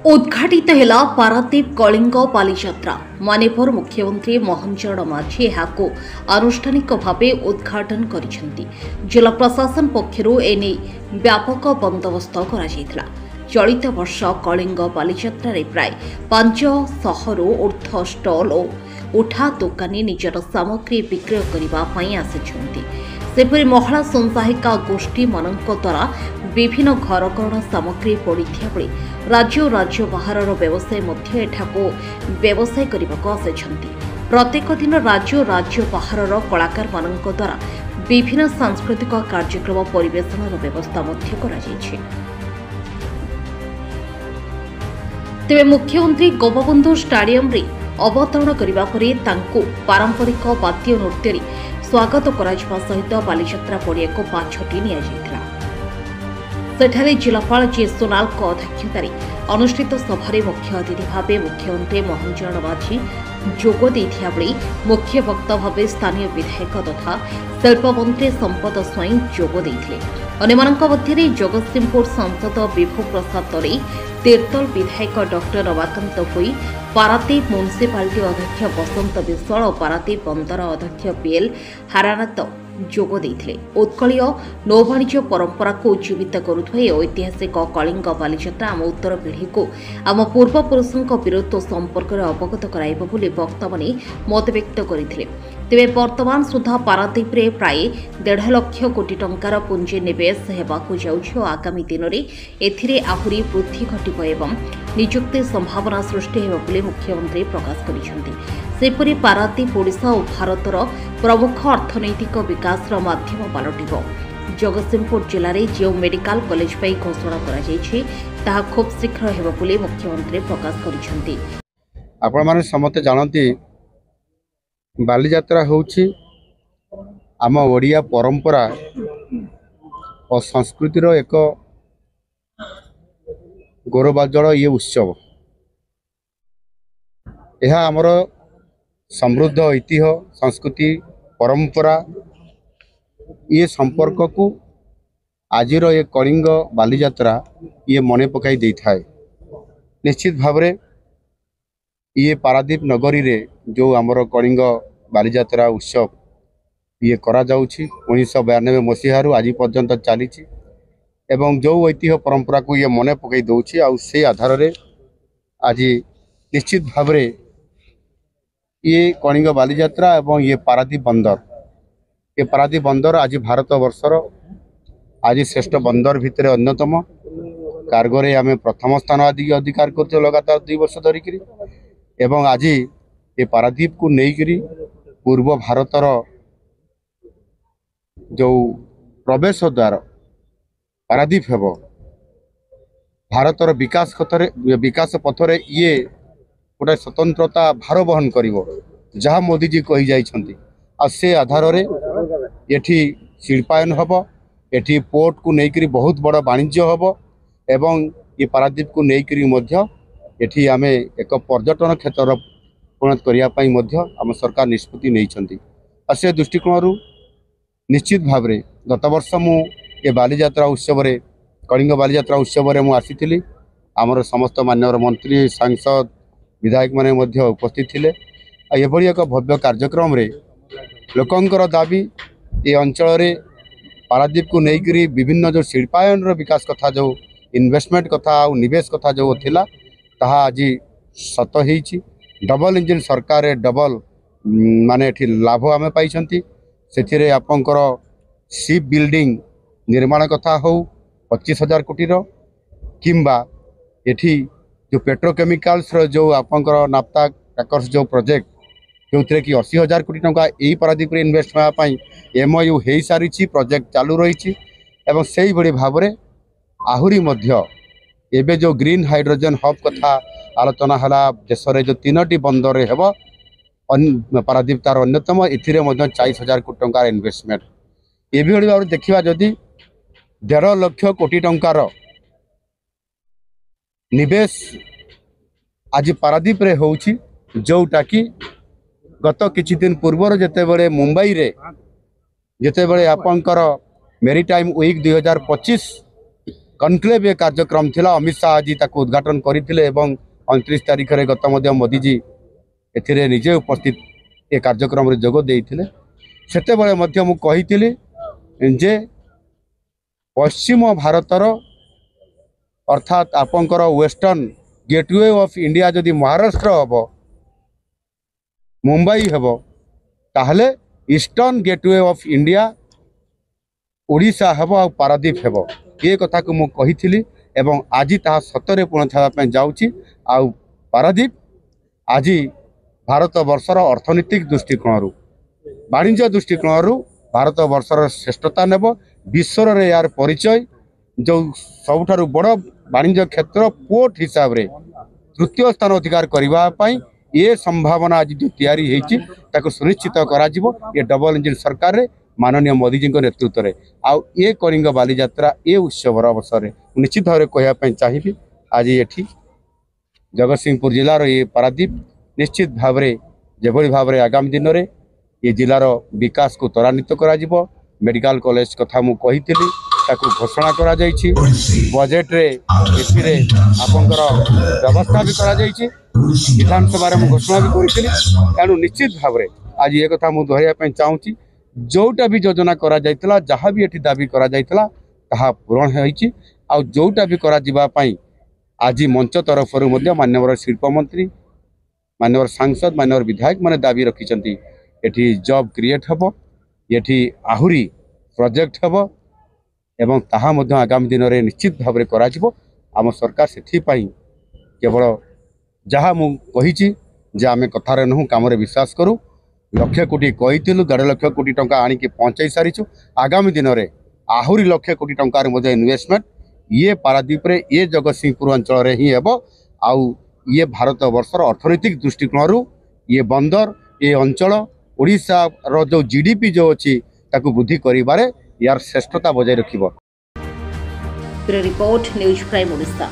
उद्घाटित हेला पारादीप कलिंग बालीजात्रा माननीय मुख्यमंत्री मोहन चरण माझी यहाको आनुष्ठानिक भावे उद्घाटन करिसेंती। जिला प्रशासन पक्षरु एने व्यापक बंदोबस्त करा जायतिला। चलित वर्ष कलिंग बालीजात्रा रे प्राय 500 रु ऊर्ध्व स्टल और उठा दोकानी निजर सामग्री विक्रय करबा पई आसिछंती। सेपरि महिला स्वयंसहायिका गोष्ठी मानक द्वारा विभिन्न घरकरण सामग्री पड़िथिया बेले राज्य और राज्य बाहर व्यवसाय मध्य एठाको व्यवसाय करने आसिछंती। प्रत्येक दिन राज्य और राज्य बाहर कलाकार मानक द्वारा विभिन्न सांस्कृतिक कार्यक्रम परिवेशन व्यवस्था मध्य करा जायछि। तेबे मुख्यमंत्री गोपबंधु स्टाडियम रे अवतरण करबा परे तांको पारंपरिक वाद्य नृत्य स्वागत कराजिबा सहित बालीजात्रा पड़िया को पाछटी निया जायतिला। सेठारे जिलापाल जी सोनाल अध्यक्षतार अनुष्ठित सभारे मुख्य अतिथि भाव मुख्यमंत्री मोहन चरण माझी जोग देथिया बेले मुख्य वक्ता भाव स्थानीय विधायक तथा शिल्प मंत्री संपद स्वाई जोग देथिले। अन्यमानक मध्यरे जगतसिंहपुर सांसद विभू प्रसाद तरे, तीर्तल विधायक डॉक्टर रमाकांत भोई, पारादीप म्युनिसिपालिटी अध्यक्ष बसंत विश्वाल और पारादीप बंदर अध्यक्ष बीएल हारानाथ जोग देथिले। उत्कलीय नौवाणिज्य परंपरा को उज्जीवित करुवा ऐतिहासिक कलिंग बालीजात्रा आम उत्तर पीढ़ी को आम पूर्वपुरुषों वीरत्व संपर्क में अवगत कराइब बोली वक्ता माने मत व्यक्त करथिले। तेबे वर्तमान सुधा पारादीप रे प्राय 1.5 लाख कोटी टंकार पुंजी निवेश हेबाकु जाउछि और आगामी दिन में एथिरे आहुरी वृद्धि घटिब एवं नियुक्ति संभावना सृष्टि हेबा बोली मुख्यमंत्री प्रकाश करिसेंती। सेपरि पारादीप ओडिशा और भारतर प्रमुख अर्थनैतिक विकास माध्यम पलटिब। जगतसिंहपुर जिले में जो मेडिकल कॉलेज पर घोषणा करा जायछि ताहा खूब शीघ्र हेबा बोली मुख्यमंत्री प्रकाश करिसेंती। आपण माने समते जानती बालीजात्रा होउछि आम ओडिया परंपरा और संस्कृतिर एक गौरवोज्ज्वल ये उत्सव। यह आमर समृद्ध ऐतिह्य संस्कृति परंपरा ये संपर्क को आजिर ये कलिंग बालीजात्रा ये मने पकाई दे थाए। निश्चित भाव ये पारादीप नगरी रे जो आमर कलिंग बालीजात्रा उत्सव ये करा जाउछि 1992 मसीहारू आज पर्यंत चली एवं जो ऐतिह्य परंपरा को ये मने पकई दौछि आ से आधार रे आज निश्चित भाव ये कलिंग बालीजात्रा एवं ये पारादीप बंदर आज भारत वर्षर आज श्रेष्ठ बंदर भितर अन्यतम। कार्गोरे आम प्रथम स्थान आदि अधिकार करते लगातार 2 वर्ष धरिक एवं आज ये पारादीप को लेकर पूर्व भारतर जो प्रवेश द्वार पारादीप हेब भारतर विकास पथरे ये गोटे स्वतंत्रता भार बहन करिवो जहाँ मोदी जी कही जाइछंती। आ से आधार रे एठी शिल्पायन हब, एठी पोर्ट को लेकर बहुत बड़ वाणिज्य हब एवं ये पारादीप को लेकर मध्य एठी आमे एक पर्यटन क्षेत्र परिणत करिया पई मध्य आम सरकार निष्पत्ति नैछंती। आ से दृष्टिकोण निश्चित भाव रे गत वर्ष मु ये बालीजात्रा उत्सव रे कलिंग बालीजात्रा उत्सव रे मु आसीथिली। आमर समस्त मान्यवर मंत्री सांसद विधायक माने मध्य उपस्थित थिले। एभली एक भव्य कार्यक्रम रे लोकंकर दाबी ये अंचल रे पारादीप को लेकर विभिन्न जो शिल्पायन विकास कथा जो इन्वेस्टमेंट कथा और निवेश कथा जो थिला ताहा आज सत होईछि। डबल इंजिन सरकार डबल माने एठी लाभ आमे पाइछंती। सेथिरे आपनकर शिप बिल्डिंग निर्माण कथा हो 25,000 कोटी रो किंबा एठी जो पेट्रोकेमिकल्स रो जो आपनकर नाफ्ता क्रैकर्स जो प्रोजेक्ट जो कि 80,000 कोटी टंका यही पारादीप इन्वेस्ट MOU हो सारी प्रोजेक्ट चालू रही एवं से ही भाव में आहुरी मध्य एबे जो ग्रीन हाइड्रोजन हब कथा आलोचना है देश में जो 3टी बंदर हेब पारादीप तार अन्यतम एथिरे 40,000 कोटी टंका इन्वेस्टमेंट ये भाव देखा जदि 1.5 लाख कोटी टंकार निवेश आज पारादीप रे होउछि जोटा कि गत किछि दिन पूर्वर जेतेबेले मुंबई रे जेतेबेले आपनकर मेरीटाइम वीक 2025 कनक्लेव ये कार्यक्रम थिला अमित शाह जी ताको उद्घाटन करथिले एवं 29 तारिख रे गत मध्य मोदी जी एथिरे निजे उपस्थित ए कार्यक्रम रे जोग देइथिले सेते बेले मध्य मु कहिथिली जे पश्चिम भारतर अर्थात आपंकर वेस्टर्न गेटवे ऑफ इंडिया जदि महाराष्ट्र हम मुंबई हम ताहले eastern gateway of India Odisha हम आ पारादीप हम ये कथा को मु कहिथिली एवं आज ता सतरे पूर्ण थापे जाउची आ पारादीप आज भारत वर्षर अर्थनीतिक दृष्टिकोण वाणिज्य दृष्टिकोण भारत वर्षर श्रेष्ठता नेब विश्वर रे यार परिचय जो सबुठारु बड़ वाणिज्य क्षेत्र पोर्ट हिसाब रे तृतीय स्थान अधिकार करने ये संभावना आज जो तैयारी होती सुनिश्चित करा ये डबल इंजिन सरकार रे माननीय मोदी जी नेतृत्व में आउ ये कलिंग बाली यात्रा ये उत्सवर अवसर में निश्चित भाव कहवाई चाहिए आज ये जगतसिंहपुर जिलार ये पारादीप निश्चित भाव जो भाव आगामी दिन में ये जिलार विकास को त्वरान्वित करा मेडिकल कॉलेज कथा मु कही घोषणा करा बजेट रे एथिरे आपनकर व्यवस्था भी करा विधानसभा रे घोषणा भी करी तेणु निश्चित भाव आज ये कथा मु दोहराइया चाहूँगी जोटा भी योजना करा जाइतला जहाँ भी एठी दाबी करा जाइतला ताहा पूरण होईची आ जोटा भी करा जिबा पई आज मंच तरफ माननीय शिल्प मंत्री माननीय सांसद माननीय विधायक माने दाबी रखिचंती एठी जॉब क्रिएट हबो एठी आहुरी प्रोजेक्ट हबो एवं ताहा मध्य आगामी दिन में निश्चित भाव में करा आम सरकार से केवल जहाँ मुझी आम कथार नहूँ कम विश्वास करूँ लक्ष कोटी कही 1.5 लाख कोटी टंका आणिकी पहुँचाई सारीचु आगामी दिन में आहुरी लक्ष कोटी टंकार इन्वेस्टमेंट ये पारादीप रे ये जगतसिंहपुर अंचल ही हेब आउ ये भारत वर्षर अर्थनैतिक दृष्टिकोण ये बंदर ये अंचल ओडिशा रो जो जीडीपी जो अच्छी ताकू वृद्धि करिबारे यार श्रेष्ठता बजाय रखिबो। Report news prime Odisha.